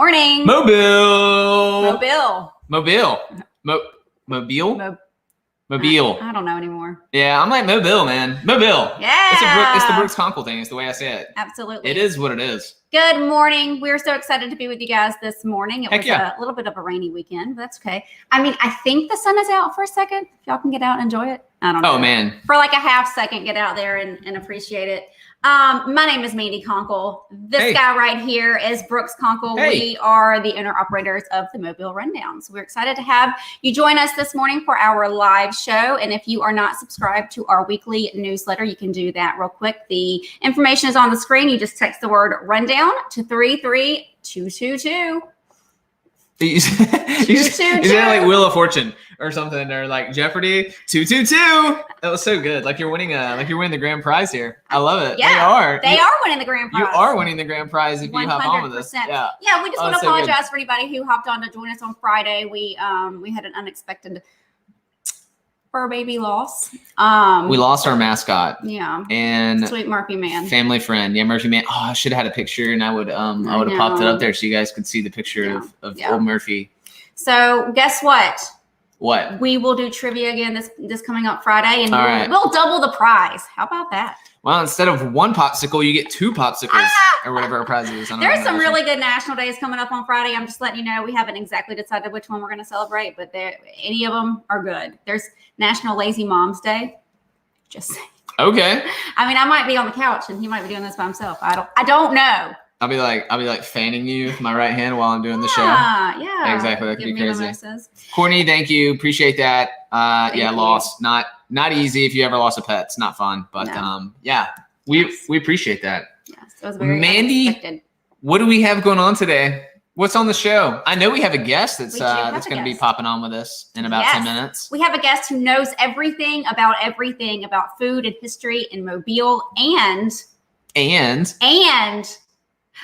morning. Mobile. I don't know anymore. Yeah, I'm like Mobile, man. Mobile. Yeah. It's the Brooks Conkle thing. It's the way I say it. Absolutely. It is what it is. Good morning. We're so excited to be with you guys this morning. It Heck was yeah. a little bit of a rainy weekend, but that's okay. I mean, I think the sun is out for a second. If y'all can get out and enjoy it. I don't know. Oh, man. For like a half second, get out there and appreciate it. My name is Mandy Conkle. This guy right here is Brooks Conkle. Hey. We are the owner-operators of the Mobile Rundown. So we're excited to have you join us this morning for our live show. And if you are not subscribed to our weekly newsletter, you can do that real quick. The information is on the screen. You just text the word rundown to 33222. You sound like Wheel of Fortune or something, or like Jeopardy 222. That was so good. Like you're winning the grand prize here. I love it. Yeah, they are winning the grand prize. You are winning the grand prize if you hop on with us. Yeah, we just want to apologize for anybody who hopped on to join us on Friday. We had an unexpected fur baby loss. We lost our mascot. Yeah. And sweet Murphy man. Family friend. Yeah, Murphy man. Oh, I should have had a picture and I would have popped it up there so you guys could see the picture of old Murphy. So guess what? What? We will do trivia again this coming up Friday, and we'll double the prize. How about that? Well, instead of one popsicle, you get two popsicles or whatever our prize is. There's some really good national days coming up on Friday. I'm just letting you know we haven't exactly decided which one we're going to celebrate, but any of them are good. There's National Lazy Moms Day. Just saying. Okay. I mean, I might be on the couch and he might be doing this by himself. I don't know. I'll be like fanning you with my right hand while I'm doing the show. Yeah. Exactly. That could be crazy. Courtney, thank you. Appreciate that. Loss. Not easy if you ever lost a pet. It's not fun. But we appreciate that. Yes. It was very Mandy, unexpected. What do we have going on today? What's on the show? I know we have a guest that's going to be popping on with us in about 10 minutes. We have a guest who knows everything about food and history in Mobile and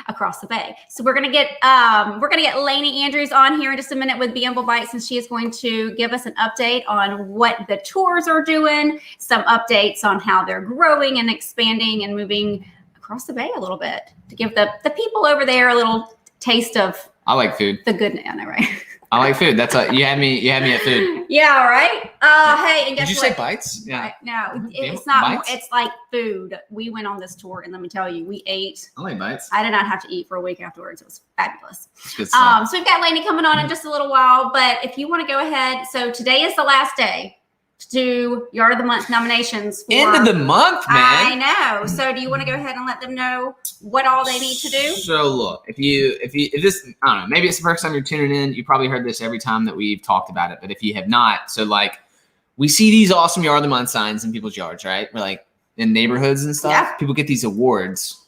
across the bay. So we're gonna get Laney Andrews on here in just a minute with Bienville Bites, and she is going to give us an update on what the tours are doing, some updates on how they're growing and expanding and moving across the bay a little bit to give the people over there a little taste of. I like food. The good, I know, right? I like food. That's you had me at food. Yeah, right. Hey, and guess what? Did you say bites? Yeah. No, it's not. Bites? It's like food. We went on this tour, and let me tell you, we ate. I like bites. I did not have to eat for a week afterwards. It was fabulous. Good stuff. So we've got Laney coming on in just a little while, but if you want to go ahead, so today is the last day to do Yard of the Month nominations. End of the month, man. I know. So do you want to go ahead and let them know what all they need to do? So look, if this, I don't know, maybe it's the first time you're tuning in. You probably heard this every time that we've talked about it, but if you have not, so like we see these awesome Yard of the Month signs in people's yards, right? We're like in neighborhoods and stuff. Yeah. People get these awards,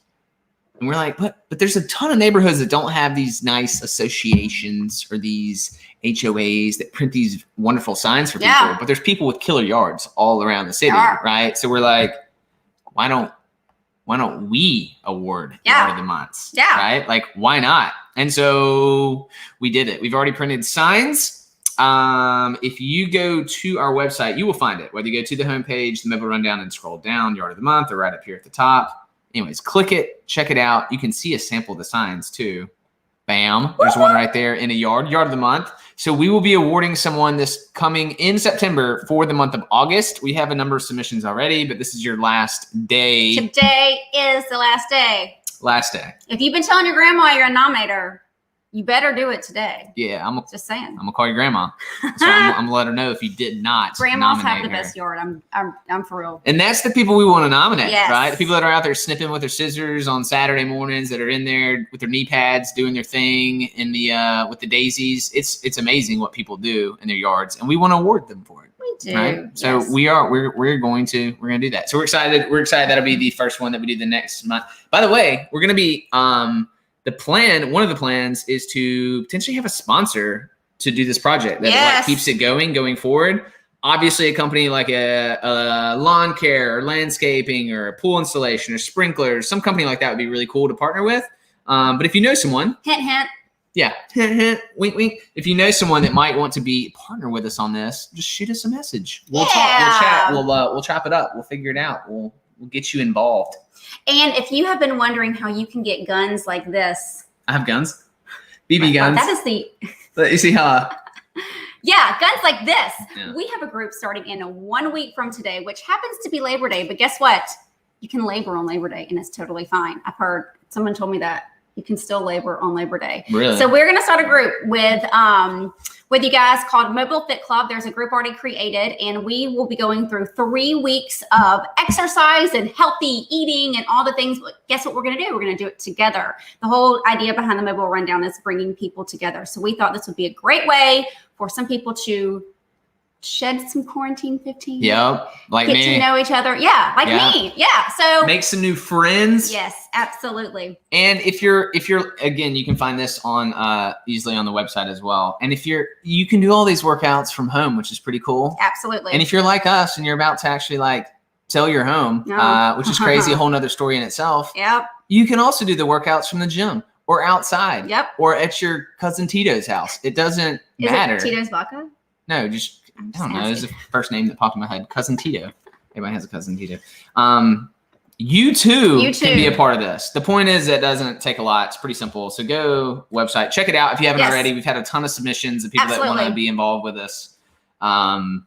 and we're like, but there's a ton of neighborhoods that don't have these nice associations or these HOAs that print these wonderful signs for people. Yeah. But there's people with killer yards all around the city, right? So we're like, why don't we award Yard of the Months? Yeah. Right? Like, why not? And so we did it. We've already printed signs. If you go to our website, you will find it. Whether you go to the homepage, the Mobile Rundown, and scroll down, Yard of the Month, or right up here at the top. Anyways, click it, check it out. You can see a sample of the signs too. Bam. There's one right there in a Yard of the Month. So we will be awarding someone this coming in September for the month of August. We have a number of submissions already, but this is your last day. Today is the last day. Last day. If you've been telling your grandma you're a nominator, you better do it today. Yeah, just saying. I'm gonna call your grandma. So I'm gonna let her know if you did not. Grandmas have the best yard. I'm for real. And that's the people we want to nominate, right? The people that are out there snipping with their scissors on Saturday mornings, that are in there with their knee pads doing their thing in the with the daisies. It's amazing what people do in their yards, and we want to award them for it. We do. Right? So we're going to do that. So we're excited. That'll be the first one that we do the next month. By the way, we're gonna be one of the plans is to potentially have a sponsor to do this project that keeps it going forward. Obviously, a company like a lawn care or landscaping or a pool installation or sprinklers, some company like that would be really cool to partner with. But if you know someone, hint, hint. Yeah, hint, hint, wink, wink. If you know someone that might want to be partner with us on this, just shoot us a message. We'll talk. We'll chat. We'll chop it up. We'll figure it out. We'll get you involved. And if you have been wondering how you can get guns like this. I have guns. BB guns. That is the. You see how? Yeah, guns like this. Yeah. We have a group starting in 1 week from today, which happens to be Labor Day. But guess what? You can labor on Labor Day, and it's totally fine. I've heard someone told me that you can still labor on Labor Day. Really? So we're going to start a group with you guys called Mobile Fit Club. There's a group already created, and we will be going through 3 weeks of exercise and healthy eating and all the things. But guess what we're going to do? We're going to do it together. The whole idea behind the Mobile Rundown is bringing people together. So we thought this would be a great way for some people to shed some quarantine 15. Yep. Like get me. to know each other. Yeah. Like me. Yeah. So make some new friends. Yes, absolutely. And if you're again, you can find this on easily on the website as well. And if you can do all these workouts from home, which is pretty cool. Absolutely. And if you're like us and you're about to actually like sell your home, which is crazy, a whole nother story in itself. Yep. You can also do the workouts from the gym or outside. Yep. Or at your cousin Tito's house. It doesn't matter. Is it Tito's Vodka? No, just I don't know. It's the first name that popped in my head. Cousin Tito. Everybody has a cousin Tito. You too can be a part of this. The point is, it doesn't take a lot. It's pretty simple. So go website, check it out if you haven't already. We've had a ton of submissions of people that want to be involved with us. I'm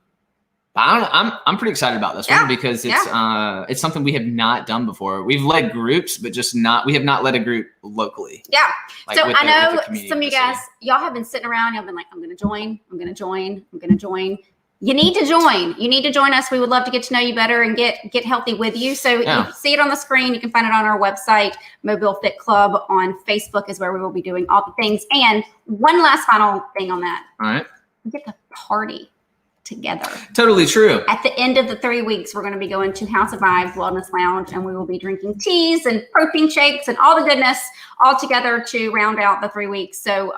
pretty excited about this one because it's something we have not done before. We've led groups, but we have not led a group locally. Yeah. Like so I know some of you guys, facility. y'all have been sitting around. Y'all been like, I'm going to join. I'm going to join. I'm going to join. You need to join. You need to join us. We would love to get to know you better and get healthy with you. So you see it on the screen. You can find it on our website. Mobile Fit Club on Facebook is where we will be doing all the things. And one last final thing on that. All right. We get to party together. Totally true. At the end of the 3 weeks, we're going to be going to House of Vibes Wellness Lounge, and we will be drinking teas and protein shakes and all the goodness all together to round out the 3 weeks. So,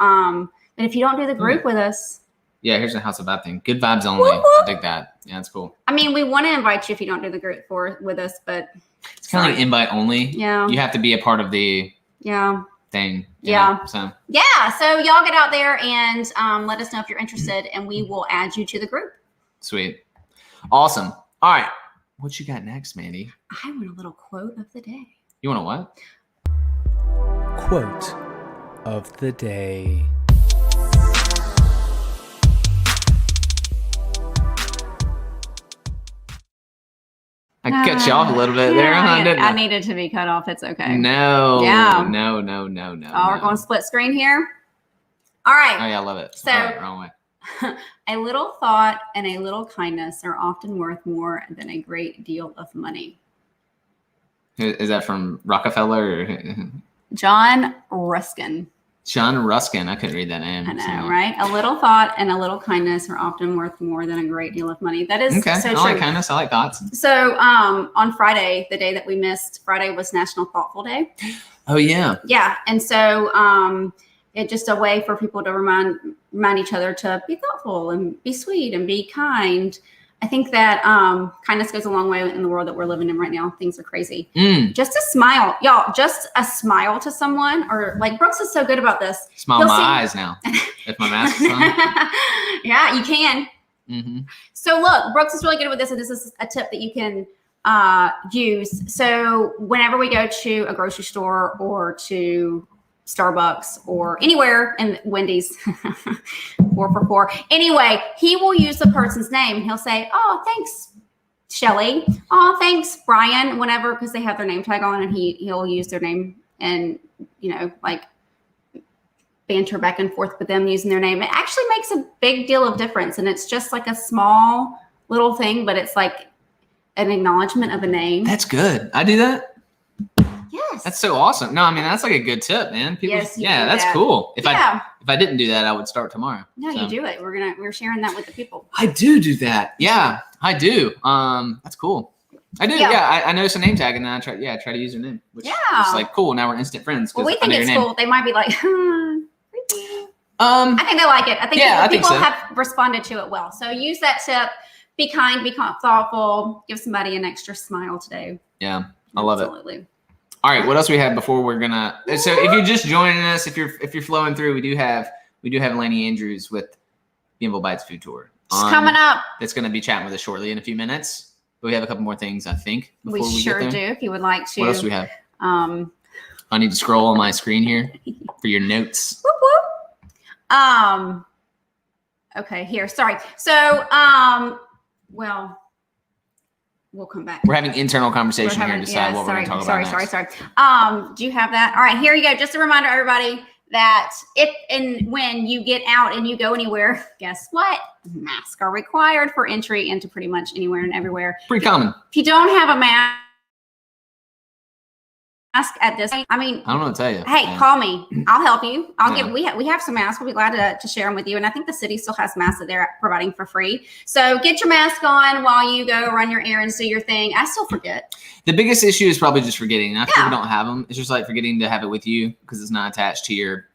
but if you don't do the group with us. Yeah, here's the House of Vibe thing. Good vibes only. I dig that. Yeah, it's cool. I mean, we want to invite you if you don't do the group with us, but it's kind of like invite only. Yeah. You have to be a part of the thing. Yeah. Know, so y'all get out there and let us know if you're interested, and we will add you to the group. Sweet. Awesome. All right. What you got next, Mandy? I want a little quote of the day. You want a what? Quote of the day. I cut you off a little bit there, huh? Didn't I? I needed to be cut off. It's okay. No. Yeah. No. We're going split screen here. All right. Oh, yeah, I love it. So, wrong way. A little thought and a little kindness are often worth more than a great deal of money. Is that from Rockefeller? Or John Ruskin. John Ruskin. I couldn't read that name. I know, right? A little thought and a little kindness are often worth more than a great deal of money. That is so true. I like kindness. I like thoughts. So on Friday, the day that we missed, Friday was National Thoughtful Day. Oh, yeah. Yeah. And so it's just a way for people to remind each other to be thoughtful and be sweet and be kind. I think that kindness goes a long way in the world that we're living in right now. Things are crazy. Just a smile, y'all, just a smile to someone, or like Brooks is so good about this. Smile in my eyes now. If my mask is on. Yeah, you can. Mm-hmm. So look, Brooks is really good with this, and this is a tip that you can use. So whenever we go to a grocery store or to Starbucks or anywhere in Wendy's, 4 for $4. Anyway, he will use the person's name. He'll say, "Oh, thanks, Shelly. Oh, thanks, Brian." Whenever, because they have their name tag on, and he'll use their name and like banter back and forth with them using their name. It actually makes a big deal of difference, and it's just like a small little thing, but it's like an acknowledgement of a name. That's good. I do that. Yes. That's so awesome. No, I mean, that's like a good tip, man. People, Yes, that's cool. If I didn't do that, I would start tomorrow. No, you do it. We're sharing that with the people. I do that. Yeah, I do. That's cool. I do. Yeah, I notice a name tag and then I try to use their name. Which is like cool. Now we're instant friends. Well, we think it's cool. They might be like, creepy. I think they like it. I think people have responded to it well. So use that tip. Be kind, be thoughtful, give somebody an extra smile today. Yeah, I love it. Absolutely. All right, what else we have before we're gonna? So if you're just joining us, if you're flowing through, we do have Laney Andrews with Bienville Bites Food Tour. It's coming up. That's gonna be chatting with us shortly in a few minutes. But we have a couple more things, I think. We sure do. If you would like to. What else do we have? I need to scroll on my screen here for your notes. Whoop, whoop. Okay, here. Sorry. So, well, we'll come back. We're having internal conversation here to decide what we're going to talk about next. Sorry. Do you have that? All right, here you go. Just a reminder, everybody, that if and when you get out and you go anywhere, guess what? Masks are required for entry into pretty much anywhere and everywhere. Pretty common. If you don't have a mask at this, I mean, I don't know what to tell you. Hey, call me. I'll help you. We have some masks. We'll be glad to share them with you. And I think the city still has masks that they're providing for free. So get your mask on while you go run your errands, do your thing. I still forget. The biggest issue is probably just forgetting. Not that we don't have them. It's just like forgetting to have it with you because it's not attached to your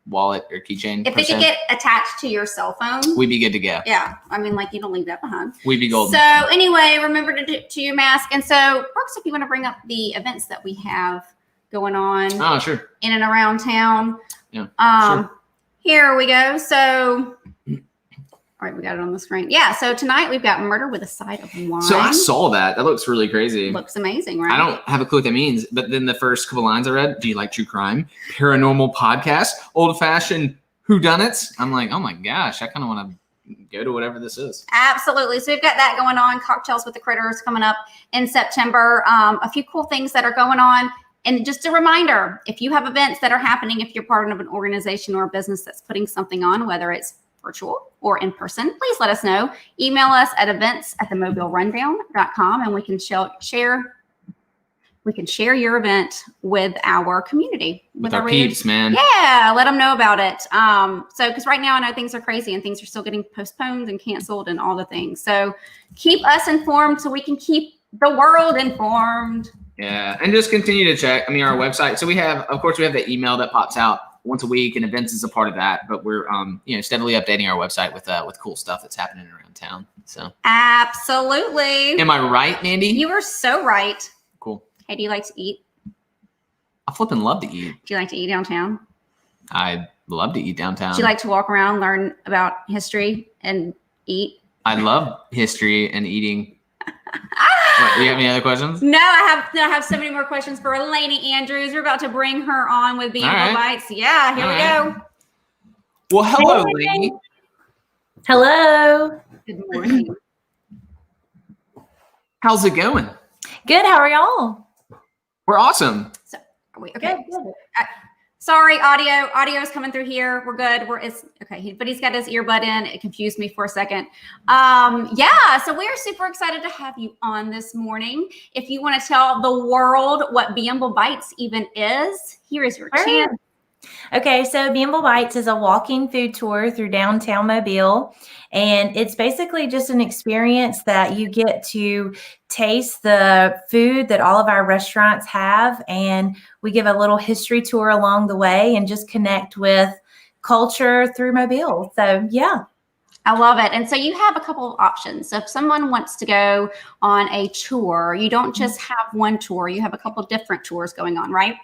wallet or keychain. If it could get attached to your cell phone, we'd be good to go. Yeah. I mean, like, you don't leave that behind. We'd be golden. So anyway, remember to your mask. And so, Brooks, if you want to bring up the events that we have going on sure. in and around town. Yeah. Sure. Here we go. So, all right, we got it on the screen. Yeah. So tonight we've got Murder with a Side of Wine. So I saw that. That looks really crazy. Looks amazing, right? I don't have a clue what that means, but then the first couple lines I read, do you like true crime, paranormal podcast, old fashioned whodunits? I'm like, oh my gosh, I kind of want to go to whatever this is. Absolutely. So we've got that going on. Cocktails with the Critters coming up in September. A few cool things that are going on. And just a reminder, if you have events that are happening, if you're part of an organization or a business that's putting something on, whether it's virtual or in person, please let us know. Email us at events@themobilerundown.com and we can share your event with our community. With our peeps, man. Yeah, let them know about it. So, because right now I know things are crazy and things are still getting postponed and canceled and all the things. So keep us informed so we can keep the world informed. Yeah, and just continue to check. I mean, our website. So we have the email that pops out once a week, and events is a part of that. But we're steadily updating our website with cool stuff that's happening around town. So absolutely. Am I right, Mandy? You are so right. Cool. Hey, do you like to eat? I flipping love to eat. Do you like to eat downtown? I love to eat downtown. Do you like to walk around, learn about history, and eat? I love history and eating. What, do you have any other questions? No, I have so many more questions for Laney Andrews. We're about to bring her on with Bienville Bites. Yeah, here we go. Well, hello, Laney. Hello. Good morning. How's it going? Good. How are y'all? We're awesome. So, are we okay? Good. Sorry, audio is coming through here. We're good. It's okay. But he's got his earbud in. It confused me for a second. So we're super excited to have you on this morning. If you want to tell the world what Bienville Bites even is, here is your chance. Okay, so Bienville Bites is a walking food tour through downtown Mobile. And it's basically just an experience that you get to taste the food that all of our restaurants have. And we give a little history tour along the way and just connect with culture through Mobile. So, yeah. I love it. And so you have a couple of options. So if someone wants to go on a tour, you don't just have one tour. You have a couple of different tours going on, right?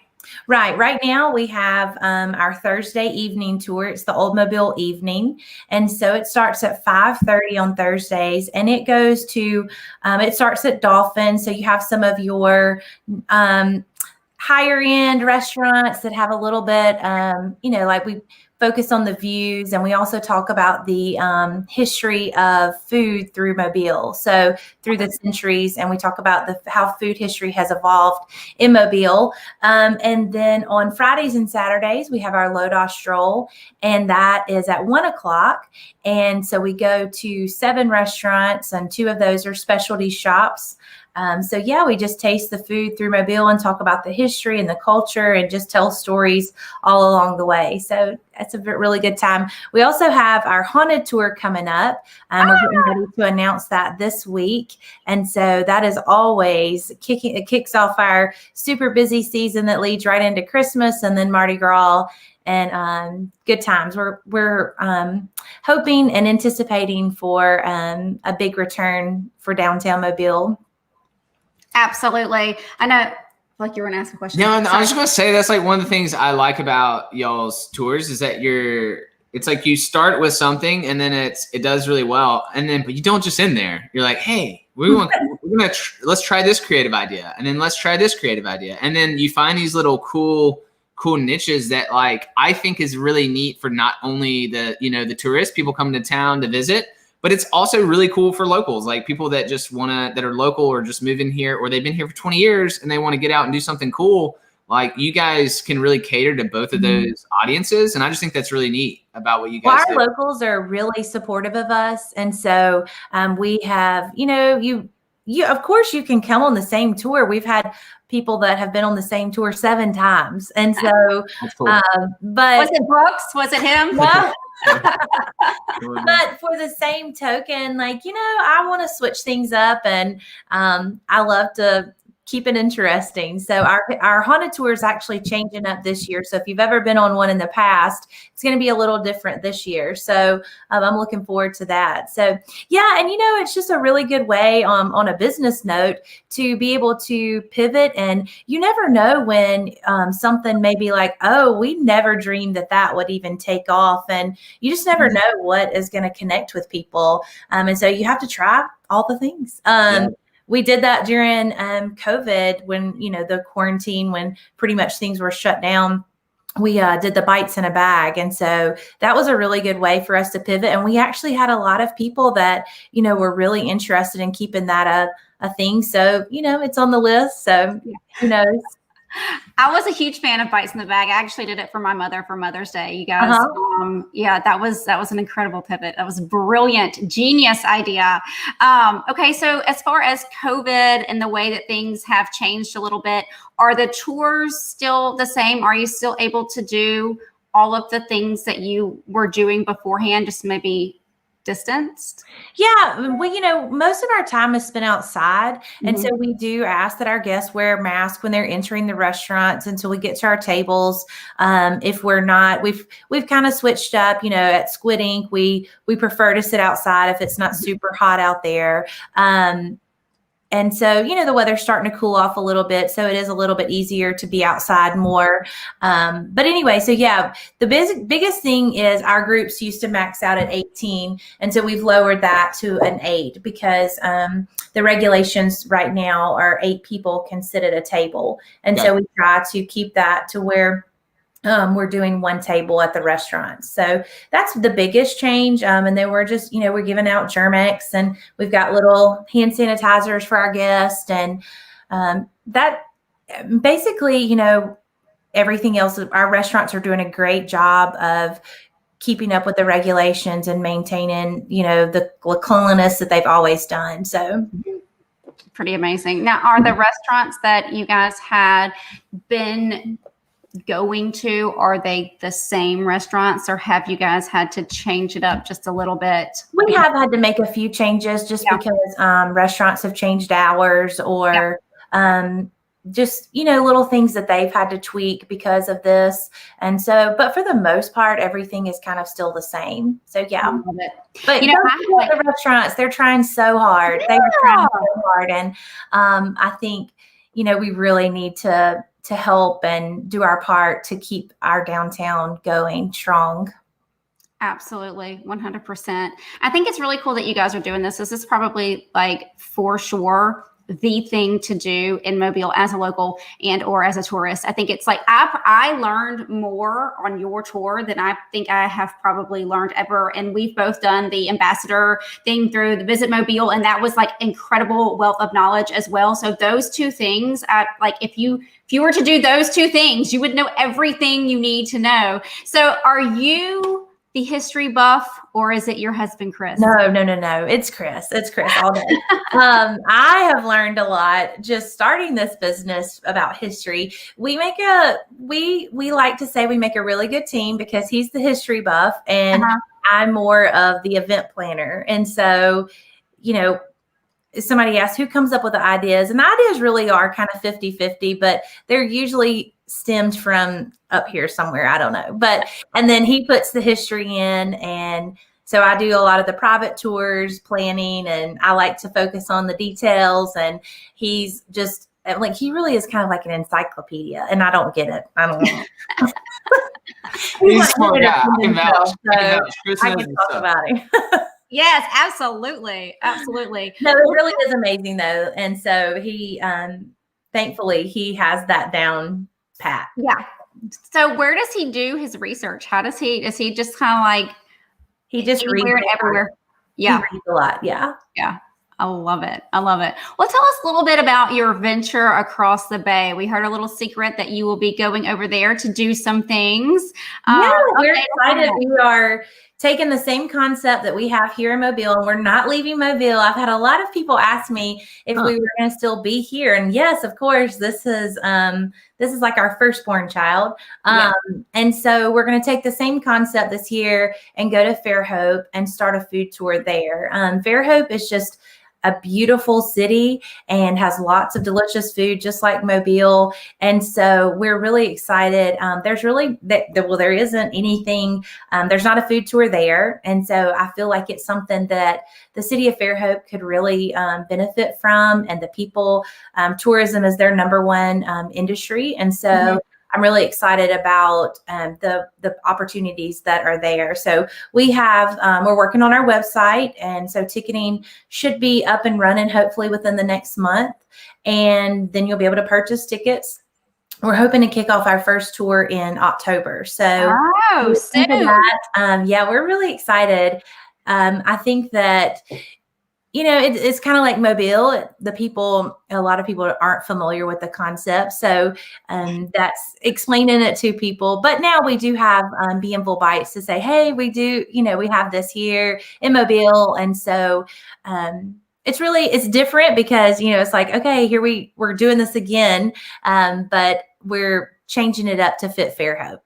Right. Right now we have our Thursday evening tour. It's the Old Mobile evening. And so it starts at 5:30 on Thursdays and it goes to, it starts at Dolphin. So you have some of your higher end restaurants that have a little bit, like we focus on the views, and we also talk about the history of food through Mobile. So through the centuries, and we talk about how food history has evolved in Mobile. And then on Fridays and Saturdays, we have our Loda Stroll, and that is at 1:00. And so we go to 7 restaurants, and 2 of those are specialty shops. We just taste the food through Mobile and talk about the history and the culture and just tell stories all along the way. So that's a really good time. We also have our haunted tour coming up. We're getting ready to announce that this week. And so that is always it kicks off our super busy season that leads right into Christmas and then Mardi Gras and good times. We're hoping and anticipating for a big return for downtown Mobile. Absolutely. I know, like you were going to ask a question. No, I was just going to say that's like one of the things I like about y'all's tours is that it's like you start with something and then it does really well. And then, but you don't just end there. You're like, hey, let's try this creative idea. And then let's try this creative idea. And then you find these little cool cool niches that like I think is really neat for not only the, you know, the tourists, people coming to town to visit, but it's also really cool for locals, like people that just that are local or just move in here, or they've been here for 20 years and they want to get out and do something cool. Like you guys can really cater to both of those audiences. And I just think that's really neat about what you guys do. Our locals are really supportive of us. And so we have, you know, you of course you can come on the same tour. We've had people that have been on the same tour 7 times. And so, cool. But was it Brooks? Was it him? No. But for the same token, like, you know, I want to switch things up, and I love to keep it interesting. So our haunted tour is actually changing up this year. So if you've ever been on one in the past, it's going to be a little different this year. So I'm looking forward to that. So yeah, and you know, it's just a really good way on a business note to be able to pivot. And you never know when something may be like, oh, we never dreamed that would even take off. And you just never know what is going to connect with people. And so you have to try all the things. We did that during COVID when, you know, the quarantine, when pretty much things were shut down. We did the bites in a bag. And so that was a really good way for us to pivot. And we actually had a lot of people that, you know, were really interested in keeping that a thing. So, you know, it's on the list. So who knows? I was a huge fan of Bites in the Bag. I actually did it for my mother for Mother's Day. You guys, yeah, that was an incredible pivot. That was a brilliant, genius idea. Okay, so as far as COVID and the way that things have changed a little bit, are the tours still the same? Are you still able to do all of the things that you were doing beforehand, just maybe distanced? Yeah, well, you know, most of our time is spent outside. And so we do ask that our guests wear masks when they're entering the restaurants until we get to our tables. If we're not, we've kind of switched up, you know, at Squid Ink, we prefer to sit outside if it's not super hot out there. And so, you know, the weather's starting to cool off a little bit, so it is a little bit easier to be outside more. But anyway, so yeah, the biggest thing is our groups used to max out at 18. And so we've lowered that to an 8 because the regulations right now are 8 people can sit at a table. And so we try to keep that to where we're doing 1 table at the restaurant. So that's the biggest change. And then we're just, you know, we're giving out Germ-X, and we've got little hand sanitizers for our guests. And that basically, you know, everything else, our restaurants are doing a great job of keeping up with the regulations and maintaining, you know, the cleanliness that they've always done. So pretty amazing. Now, are the restaurants that you guys had been going to, are they the same restaurants, or have you guys had to change it up just a little bit? We have had to make a few changes just because restaurants have changed hours, or just, you know, little things that they've had to tweak because of this. And so, but for the most part, everything is kind of still the same. So yeah. But you know, the restaurants, they're trying so hard. They were trying so hard. And I think, you know, we really need to help and do our part to keep our downtown going strong. Absolutely. 100%. I think it's really cool that you guys are doing this. This is probably like for sure the thing to do in Mobile as a local and or as a tourist. I think it's like I learned more on your tour than I think I have probably learned ever. And we've both done the ambassador thing through the Visit Mobile, and that was like incredible wealth of knowledge as well. So those 2 things, like if you were to do those 2 things, you would know everything you need to know. So are you the history buff, or is it your husband, Chris? No. It's Chris. It's Chris all day. I have learned a lot just starting this business about history. We like to say we make a really good team because he's the history buff and I'm more of the event planner. And so, you know, somebody asks who comes up with the ideas, and the ideas really are kind of 50-50, but they're usually stemmed from up here somewhere. I don't know. And then he puts the history in. And so I do a lot of the private tours planning, and I like to focus on the details. And he's just like, he really is kind of like an encyclopedia, and I don't get it. I don't know. He's a smart guy. I can vouch. I can talk about him. Yes, absolutely. Absolutely. No, it really is amazing though. And so he, thankfully he has that down pat. Yeah. So where does he do his research? How does he? Is he just kind of like He just reads anywhere and everywhere? Yeah. He reads a lot. Yeah. Yeah. I love it. I love it. Well, tell us a little bit about your venture across the bay. We heard a little secret that you will be going over there to do some things. Yeah, we're excited. We are taking the same concept that we have here in Mobile, and we're not leaving Mobile. I've had a lot of people ask me if we were going to still be here, and yes, of course, this is like our firstborn child, and so we're going to take the same concept this year and go to Fairhope and start a food tour there. Fairhope is just a beautiful city and has lots of delicious food, just like Mobile. And so we're really excited. There isn't anything, there's not a food tour there. And so I feel like it's something that the city of Fairhope could really benefit from. And the people, tourism is their number one industry. And so I'm really excited about the opportunities that are there. So we're working on our website, and so ticketing should be up and running hopefully within the next month, and then you'll be able to purchase tickets. We're hoping to kick off our first tour in October. So soon. We're really excited. I think that it's kind of like Mobile. A lot of people aren't familiar with the concept. So that's explaining it to people. But now we do have Bienville Bites to say, hey, we have this here in Mobile. And so it's different because, it's like, okay, here we're doing this again. But we're changing it up to fit Fairhope.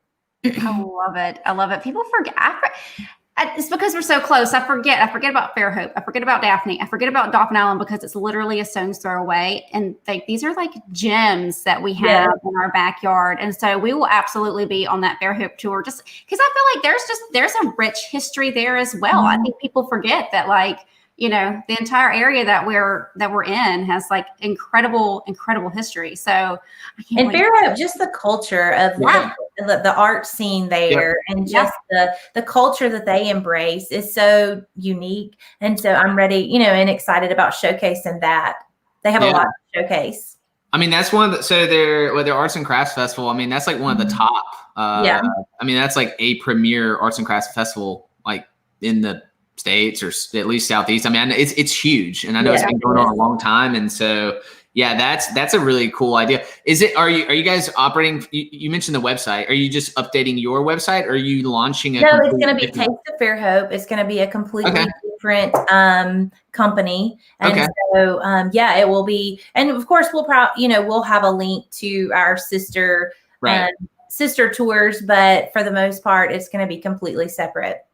I love it. I love it. People forget. It's because we're so close. I forget about Fairhope. I forget about Daphne. I forget about Dauphin Island because it's literally a stone's throw away. And these are like gems that we have in our backyard. And so we will absolutely be on that Fairhope tour just because I feel like there's a rich history there as well. I think people forget that the entire area that we're in has like incredible history. So I can't wait. Fairhope, just the culture of the art scene there and just the culture that they embrace is so unique. And so I'm ready, and excited about showcasing that. They have a lot to showcase. I mean, that's one of their Arts and Crafts Festival. I mean, that's like one of the top. I mean, that's like a premier Arts and Crafts Festival, like in the States or at least Southeast. I mean, it's huge, and I know it's been going on a long time. And so, that's a really cool idea. Are you guys operating? You mentioned the website. Are you just updating your website? Or are you launching No, it's going to be Taste of Fairhope. It's going to be a completely different company. And so, it will be. And of course, we'll have a link to our sister tours, but for the most part, it's going to be completely separate.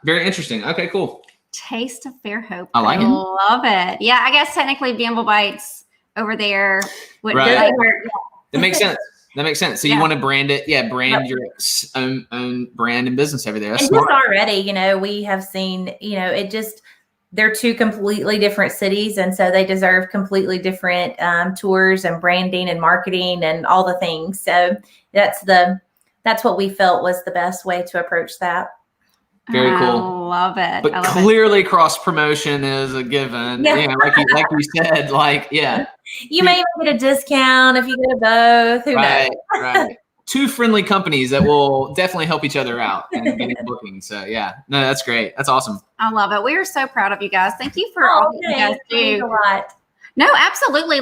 Very interesting. Okay, cool. Taste of Fairhope. I like it. Love it. Yeah, I guess technically Bienville Bites over there. That makes sense. That makes sense. So you want to brand it, brand your own brand and business over there. That's smart. Just already, we have seen, they're two completely different cities, and so they deserve completely different tours and branding and marketing and all the things. So that's what we felt was the best way to approach that. Very cool. I love it. But clearly cross promotion is a given. Yeah, like you said, You may get a discount if you go to both. Who knows? Right. Two friendly companies that will definitely help each other out and getting booking. So that's great. That's awesome. I love it. We are so proud of you guys. Thank you for all that you guys do. A lot. No, absolutely.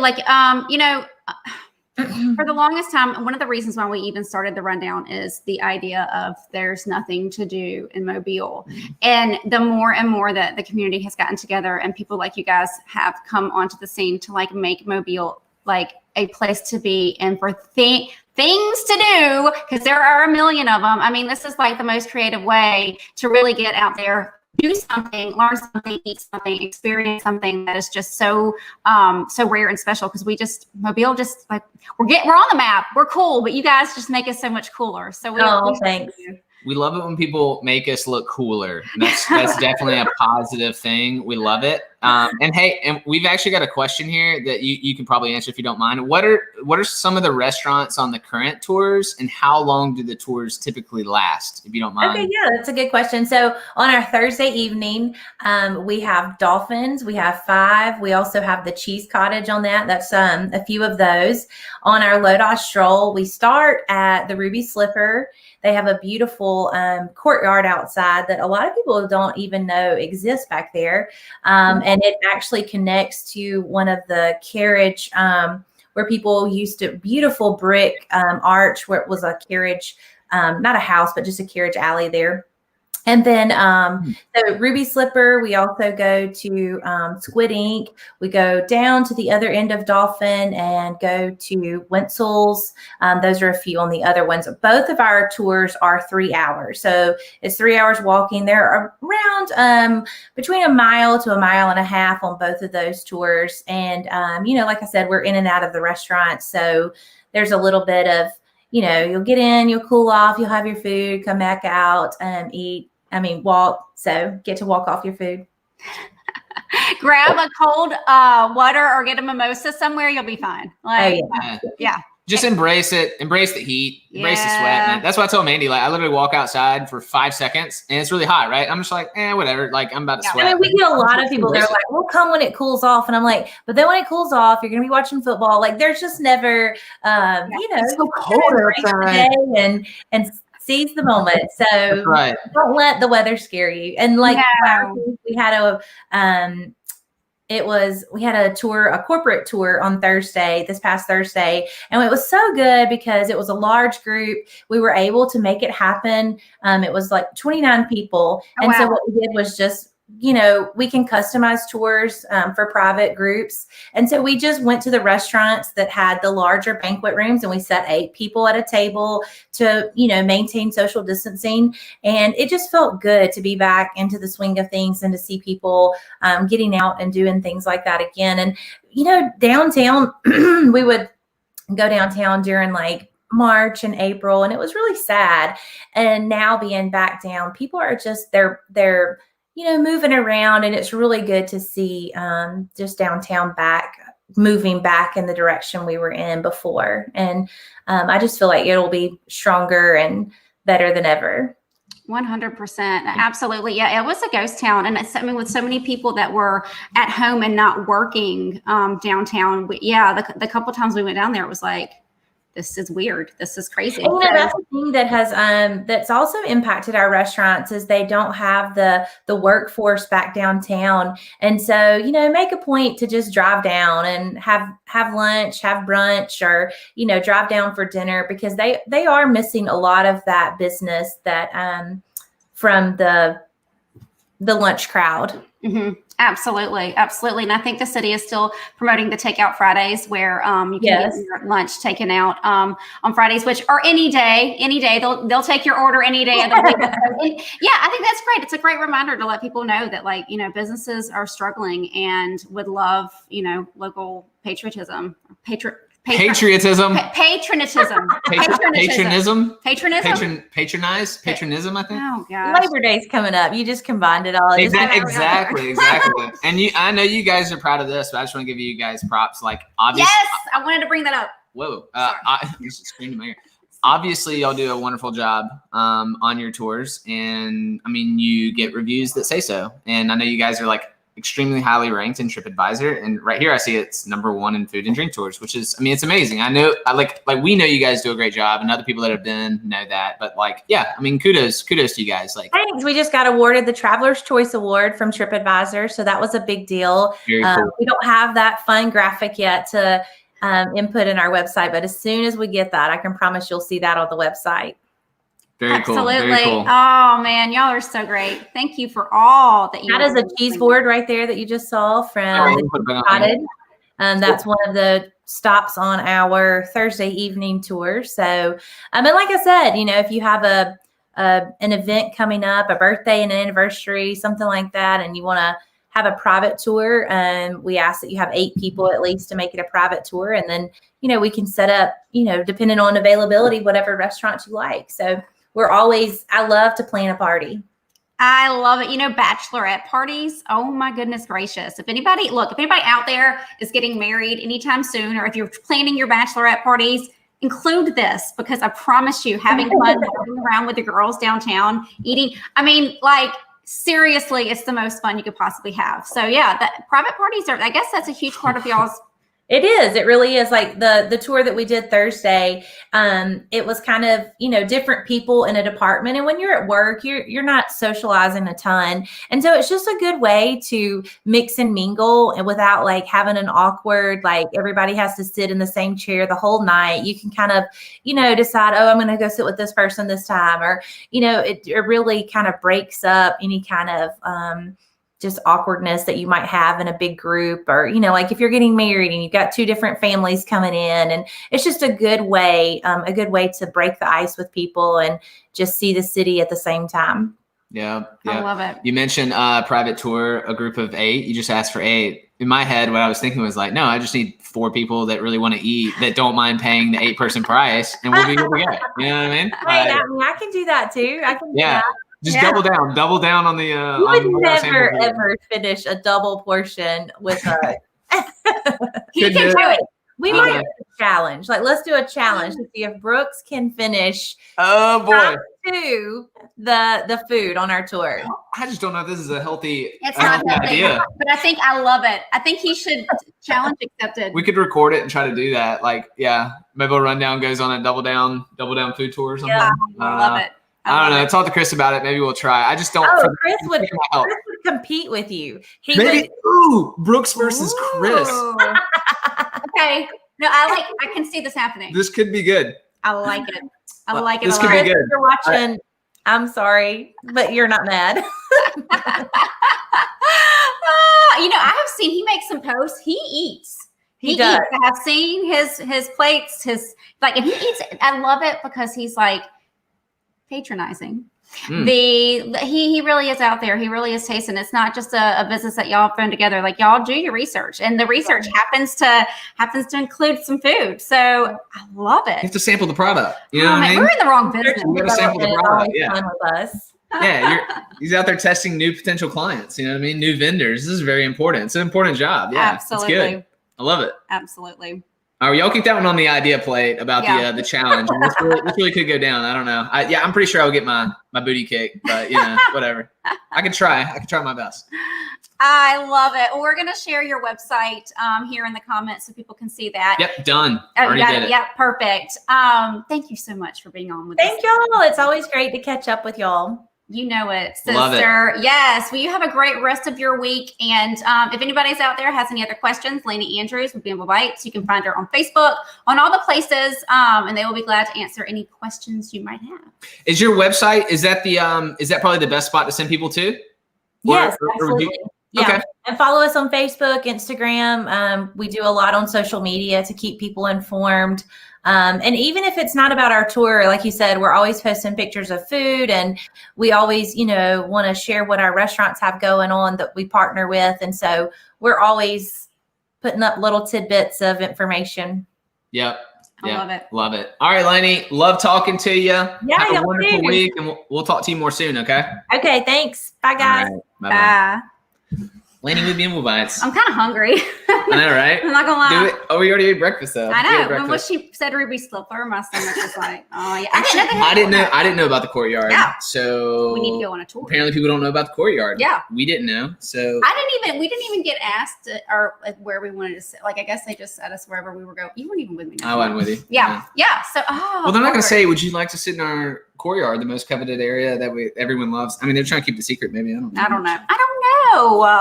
For the longest time, one of the reasons why we even started the rundown is the idea of there's nothing to do in Mobile. And the more and more that the community has gotten together and people like you guys have come onto the scene to make Mobile like a place to be and for things to do, because there are a million of them. I mean, this is like the most creative way to really get out there, do something, learn something, eat something, experience something that is just so rare and special. Because Mobile we're on the map. We're cool, but you guys just make us so much cooler. So thanks. We love it when people make us look cooler. That's definitely a positive thing. We love it. And hey, and we've actually got a question here that you can probably answer if you don't mind. What are some of the restaurants on the current tours, and how long do the tours typically last, if you don't mind? Okay, yeah, that's a good question. So on our Thursday evening, we have dolphins. We have 5. We also have the cheese cottage on that. That's a few of those. On our Lodi stroll, we start at the Ruby Slipper. They have a beautiful courtyard outside that a lot of people don't even know exists back there. And it actually connects to one of the carriage where people used to, beautiful brick arch where it was a carriage, not a house, but just a carriage alley there. And then the Ruby Slipper, we also go to Squid Ink. We go down to the other end of Dolphin and go to Wenzel's. Those are a few on the other ones. Both of our tours are 3 hours. So it's 3 hours walking. They're around between a mile to a mile and a half on both of those tours. And, like I said, we're in and out of the restaurant. So there's a little bit of, you'll get in, you'll cool off, you'll have your food, come back out, eat. Walk. So get to walk off your food. Grab a cold water or get a mimosa somewhere. You'll be fine. Yeah. Just embrace it. Embrace the heat. Embrace the sweat, man. That's what I told Mandy. Like, I literally walk outside for 5 seconds and it's really hot, right? I'm just like, whatever. Like, I'm about to sweat. We get a lot of people that are like, we'll come when it cools off. And I'm like, but then when it cools off, you're going to be watching football. Like, there's just never, it's so cold outside. And seize the moment. So don't let the weather scare you. And we had a tour, a corporate tour on this past Thursday. And it was so good because it was a large group. We were able to make it happen. It was like 29 people. So what we did was just, we can customize tours for private groups. And so we just went to the restaurants that had the larger banquet rooms and we set 8 people at a table to, maintain social distancing. And it just felt good to be back into the swing of things and to see people getting out and doing things like that again. And, downtown, we would go downtown during like March and April, and it was really sad. And now being back down, people are just, they're moving around, and it's really good to see just downtown moving back in the direction we were in before. And I just feel like it'll be stronger and better than ever. 100%. Absolutely. Yeah, it was a ghost town. And with so many people that were at home and not working downtown. The couple times we went down there, it was like, this is weird. This is crazy. And, that's the thing that has that's also impacted our restaurants is they don't have the workforce back downtown. And so, make a point to just drive down and have lunch, have brunch, or, drive down for dinner, because they are missing a lot of that business that from the lunch crowd. Mm-hmm. Absolutely. And I think the city is still promoting the Takeout Fridays, where you can get your lunch taken out on Fridays, which are any day. They'll take your order any day of the week. I think that's great. It's a great reminder to let people know that businesses are struggling and would love local patriotism. Patrionism, I think. Oh gosh. Labor Day's coming up. You just combined it all. Exactly. And I know you guys are proud of this, but I just want to give you guys props. Like, obviously, yes, I wanted to bring that up. Whoa, screamed in my ear. Obviously, y'all do a wonderful job on your tours, and you get reviews that say so. And I know you guys are extremely highly ranked in TripAdvisor, and right here I see it's #1 in food and drink tours, which is, it's amazing. I know, we know you guys do a great job, and other people that have been know that. But kudos to you guys. Thanks. We just got awarded the Traveler's Choice Award from TripAdvisor, so that was a big deal. Very cool. We don't have that fun graphic yet to input in our website, but as soon as we get that, I can promise you'll see that on the website. Very Absolutely. Cool. Very cool. Oh man, y'all are so great. Thank you for all that you. That is a cheese board right there that you just saw from Cottage. That's one of the stops on our Thursday evening tour. So, and like I said, if you have an event coming up, a birthday, an anniversary, something like that, and you want to have a private tour, we ask that you have 8 people at least to make it a private tour, and then we can set up, depending on availability, whatever restaurant you like. So I love to plan a party. I love it. Bachelorette parties. Oh my goodness gracious. If anybody out there is getting married anytime soon, or if you're planning your bachelorette parties, include this, because I promise you, having fun walking around with the girls downtown, eating. Seriously, it's the most fun you could possibly have. So yeah, that private parties I guess that's a huge part of y'all's. It is. It really is. Like the tour that we did Thursday, it was kind of, different people in a department. And when you're at work, you're not socializing a ton. And so it's just a good way to mix and mingle, and without like having an awkward, like everybody has to sit in the same chair the whole night. You can kind of, decide, I'm going to go sit with this person this time. Or, it really kind of breaks up any kind of, just awkwardness that you might have in a big group, or, like if you're getting married and you've got two different families coming in, and it's just a good way to break the ice with people and just see the city at the same time. Yeah. I love it. You mentioned private tour, a group of 8. You just asked for 8. In my head, what I was thinking was like, no, I just need 4 people that really want to eat, that don't mind paying the 8-person price, and we'll be good to go. You know what I mean? I can do that too. I can do that. Just double down on the. You would never ever finish a double portion with a. He can do it. We might do a challenge. Like, let's do a challenge to see if Brooks can finish. Oh boy! The food on our tour. I just don't know if this is a healthy. It's not healthy idea, but I think I love it. I think he should challenge accepted. We could record it and try to do that. Like, maybe a rundown goes on a double down food tour or something. Yeah, I love it. I don't know. Talk to Chris about it. Maybe we'll try. I just don't. Chris would compete with you. Brooks versus Chris. Okay. No, I can see this happening. This could be good. I like it. I like it. This could be good. If you're watching, I'm sorry, but you're not mad. I have seen he makes some posts. He eats. He does. Eats. I have seen his plates. And he eats. I love it because he's like patronizing. He really is out there. He really is tasting. It's not just a business that y'all thrown together. Like, y'all do your research, and the research happens to include some food. So I love it. You have to sample the product. You know what I mean? We're in the wrong business. You got to sample the product. Yeah. With us. He's out there testing new potential clients. You know what I mean? New vendors. This is very important. It's an important job. Yeah, absolutely. It's good. I love it. Absolutely. All right, y'all keep that one on the idea plate about the challenge. This really could go down. I don't know. I'm pretty sure I'll get my booty kicked, but whatever. I can try my best. I love it. Well, we're gonna share your website here in the comments so people can see that. Yep, done. Already did it. Yep, perfect. Thank you so much for being on with us. Thank y'all. It's always great to catch up with y'all. You know it, sister. Love it. Yes. Well, you have a great rest of your week. And if anybody's out there has any other questions, Laney Andrews with Bienville Bites, you can find her on Facebook, on all the places, and they will be glad to answer any questions you might have. Is your website, is that probably the best spot to send people to? Yes, absolutely. Okay. And follow us on Facebook, Instagram. We do a lot on social media to keep people informed. And even if it's not about our tour, like you said, we're always posting pictures of food, and we always, want to share what our restaurants have going on that we partner with. And so we're always putting up little tidbits of information. Yep. I love it. Love it. All right, Laney, love talking to you. Yeah, have a wonderful week, and we'll talk to you more soon, okay? Okay, thanks. Bye, guys. Right, bye. Laney with Bienville Bites. I'm kind of hungry. I know, right? I'm not gonna lie. Do it. Oh, we already ate breakfast though. I know. When she said Ruby Slipper, my stomach was like, oh yeah. Actually, I didn't know about the courtyard. Yeah. So we need to go on a tour. Apparently, people don't know about the courtyard. Yeah. We didn't know. So we didn't even get asked where we wanted to sit. Like, I guess they just set us wherever we were going. You weren't even with me. I wasn't with you. Yeah. So well, they're not gonna say, would you like to sit in our courtyard, the most coveted area that everyone loves? I mean, they're trying to keep the secret. Maybe I don't know.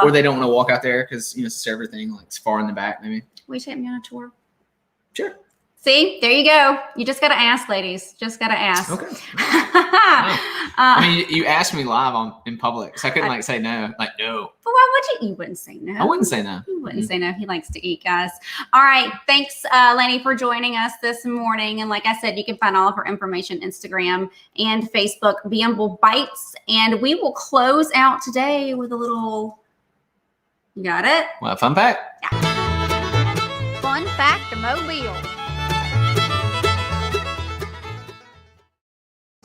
Or they don't want to walk out there because it's a server thing, like it's far in the back. Maybe. Will you take me on a tour? Sure. See, there you go. You just got to ask, ladies. Just got to ask. Okay. Wow. I mean, you asked me live in public, so I couldn't say no. Like, no. But why would you? You wouldn't say no. I wouldn't say no. You wouldn't say no. He likes to eat, guys. All right. Thanks, Laney, for joining us this morning. And like I said, you can find all of her information, Instagram and Facebook, Bienville Bites. And we will close out today with a little. You got it? Well, fun fact. Yeah. Fun fact of Mobile.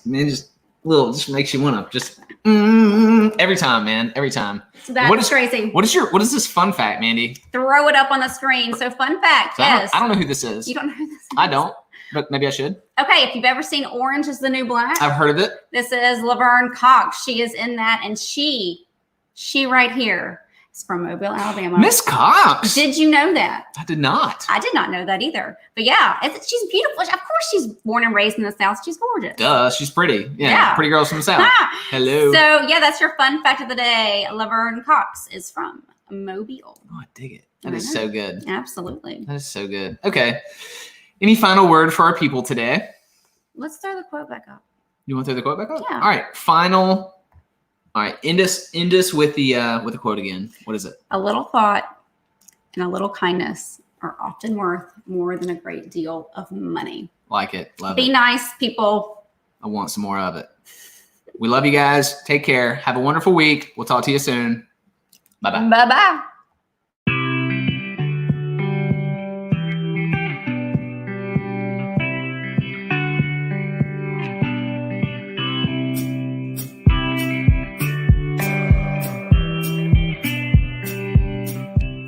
Man, just just makes you want to just every time, man. Every time. So that's crazy. What is this fun fact, Mandy? Throw it up on the screen. So fun fact, So yes. I don't know who this is. You don't know who this is? I don't, but maybe I should. Okay, if you've ever seen Orange is the New Black. I've heard of it. This is Laverne Cox. She is in that, and she right here is from Mobile, Alabama. Miss Cox. Did you know that? I did not. I did not know that either. But yeah, she's beautiful. Of course, she's born and raised in the South. She's gorgeous. Duh, she's pretty. Yeah, Yeah. pretty girls from the South. Hello. So yeah, that's your fun fact of the day. Laverne Cox is from Mobile. Oh, I dig it. That is so good. Absolutely. That is so good. Okay. Any final word for our people today? Let's throw the quote back up. You want to throw the quote back up? Yeah. All right. Final. All right. End us with the quote again. What is it? A little thought and a little kindness are often worth more than a great deal of money. Like it. Love Be it. nice, people. I want some more of it. We love you guys. Take care. Have a wonderful week. We'll talk to you soon. Bye-bye. Bye-bye.